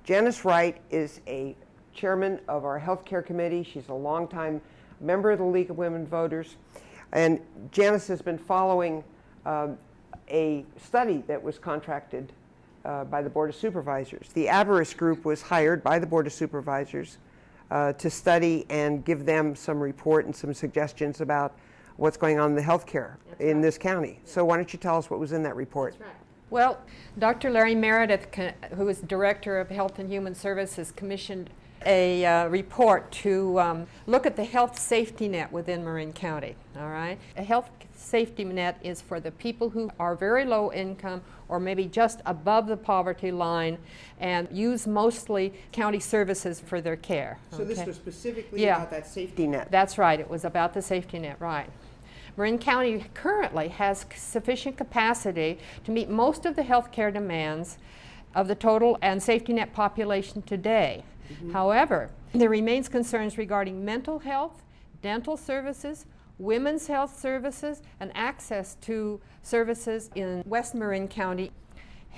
Janice Wright is a chairman of our healthcare committee. She's a longtime member of the League of Women Voters. And Janice has been following a study that was contracted by the Board of Supervisors. The Abaris Group was hired by the Board of Supervisors to study and give them some report and some suggestions about what's going on in the healthcare in this county. So why don't you tell us what was in that report? That's right. Well, Dr. Larry Meredith, who is Director of Health and Human Services, commissioned a report to look at the health safety net within Marin County, all right? A health safety net is for the people who are very low income or maybe just above the poverty line and use mostly county services for their care. So this was specifically about that safety net? That's right. It was about the safety net, right. Marin County currently has sufficient capacity to meet most of the health care demands of the total and safety net population today. However, there remains concerns regarding mental health, dental services, women's health services, and access to services in West Marin County.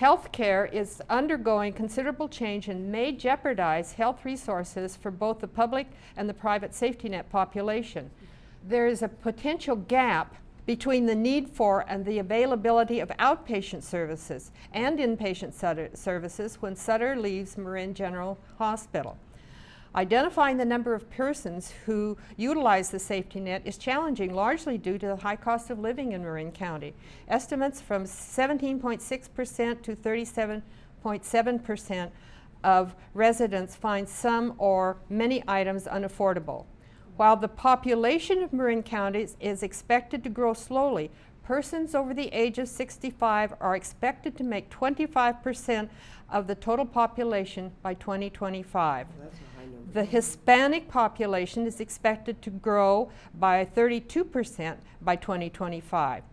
Healthcare is undergoing considerable change and may jeopardize health resources for both the public and the private safety net population. There is a potential gap between the need for and the availability of outpatient services and inpatient services when Sutter leaves Marin General Hospital. Identifying the number of persons who utilize the safety net is challenging, largely due to the high cost of living in Marin County. Estimates from 17.6% to 37.7% of residents find some or many items unaffordable. While the population of Marin County is expected to grow slowly, persons over the age of 65 are expected to make 25% of the total population by 2025. That's a high number. The Hispanic population is expected to grow by 32% by 2025.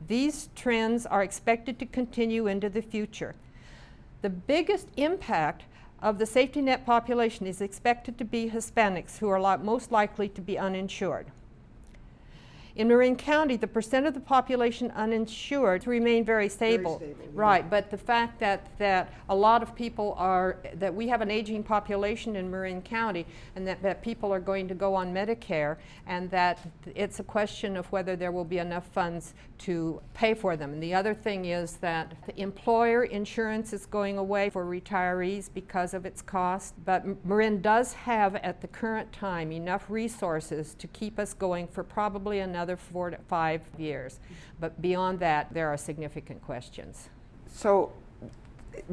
These trends are expected to continue into the future. The biggest impact of the safety net population is expected to be Hispanics, who are most likely to be uninsured. In Marin County, the percent of the population uninsured remain very stable. Very stable, right, yeah. but the fact that a lot of people that we have an aging population in Marin County, and that people are going to go on Medicare, and that it's a question of whether there will be enough funds to pay for them. And the other thing is that the employer insurance is going away for retirees because of its cost, but Marin does have at the current time enough resources to keep us going for probably another 4 to 5 years. But beyond that, there are significant questions. So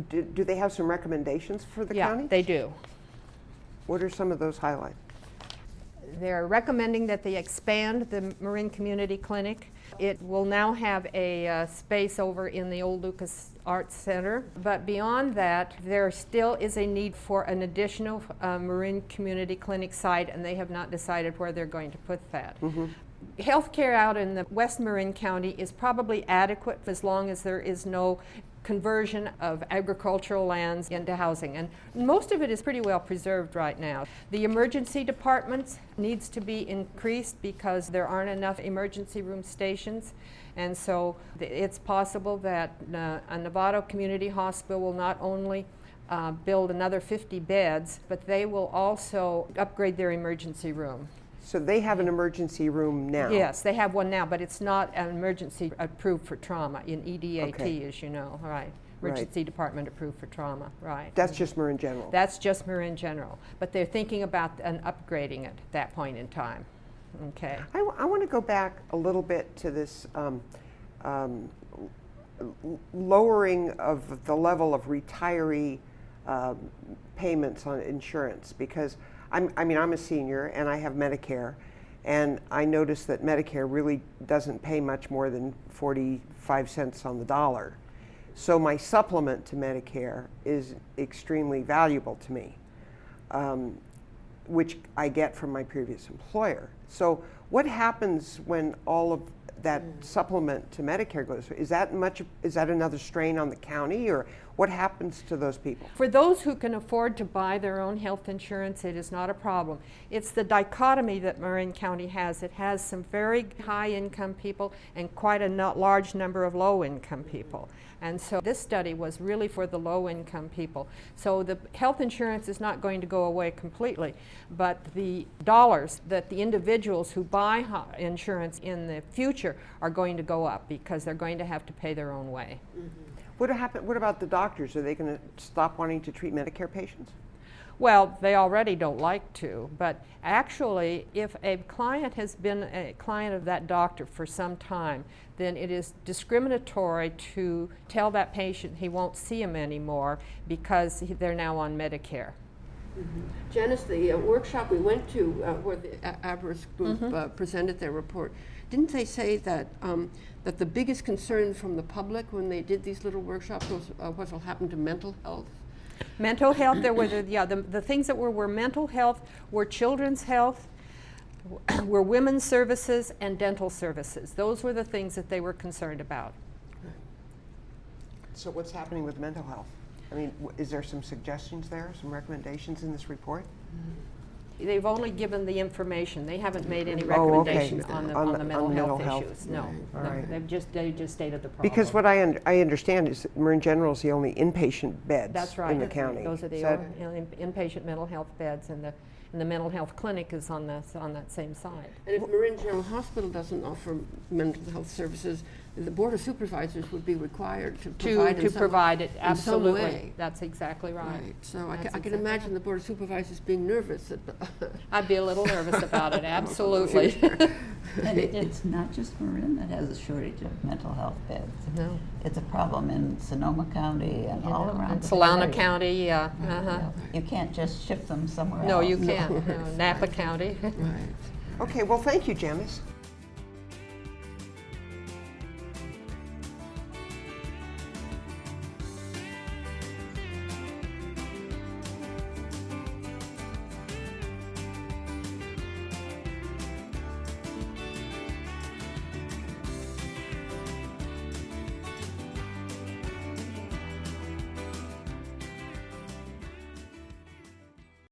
do they have some recommendations for the county? Yeah, they do. What are some of those highlights? They're recommending that they expand the Marin Community Clinic. It will now have a space over in the old Lucas Arts Center. But beyond that, there still is a need for an additional Marin Community Clinic site, and they have not decided where they're going to put that. Healthcare out in the West Marin County is probably adequate as long as there is no conversion of agricultural lands into housing, and most of it is pretty well preserved right now. The emergency departments needs to be increased because there aren't enough emergency room stations, and so it's possible that a Novato Community Hospital will not only build another 50 beds, but they will also upgrade their emergency room. So they have an emergency room now? Yes, they have one now, but it's not an emergency approved for trauma in EDAT, Okay. as you know, right? Emergency department approved for trauma, right? That's just Marin General? That's just Marin General, but they're thinking about upgrading it at that point in time. Okay. I want to go back a little bit to this lowering of the level of retiree payments on insurance, because I'm a senior and I have Medicare, and I noticed that Medicare really doesn't pay much more than 45 cents on the dollar. So my supplement to Medicare is extremely valuable to me, which I get from my previous employer. So what happens when all of that supplement to Medicare goes? Is that another strain on the county, or What happens to those people? For those who can afford to buy their own health insurance, it is not a problem. It's the dichotomy that Marin County has. It has some very high-income people and quite a large number of low-income people. And so this study was really for the low-income people. So the health insurance is not going to go away completely, but the dollars that the individuals who buy insurance in the future are going to go up because they're going to have to pay their own way. Mm-hmm. What about the doctors? Are they going to stop wanting to treat Medicare patients? Well, they already don't like to, but actually, if a client has been a client of that doctor for some time, then it is discriminatory to tell that patient he won't see him anymore because they're now on Medicare. Mm-hmm. Janice, the workshop we went to where the Abaris Group presented their report, didn't they say that that the biggest concern from the public when they did these little workshops was what will happen to mental health? Mental health, there were the things that were mental health, were children's health, were women's services, and dental services. Those were the things that they were concerned about. So what's happening with mental health? I mean, is there some suggestions there, some recommendations in this report? They've only given the information. They haven't made any recommendations on the mental health issues. No, Right. They've just stated the problem. Because what I understand is that Marin General is the only inpatient beds That's right. in the county. Those are the only inpatient mental health beds, and the mental health clinic is on that same side. And if Marin General Hospital doesn't offer mental health services, the Board of Supervisors would be required to provide it. Absolutely, in some way. That's exactly right. So I can imagine the Board of Supervisors being nervous. I'd be a little nervous about it. Absolutely. And it's not just Marin that has a shortage of mental health beds. No. It's a problem in Sonoma County and all around the Solano area. County, yeah. You can't just shift them somewhere No, else. you can't. No. Napa County. Right. Okay, well, thank you, Janice.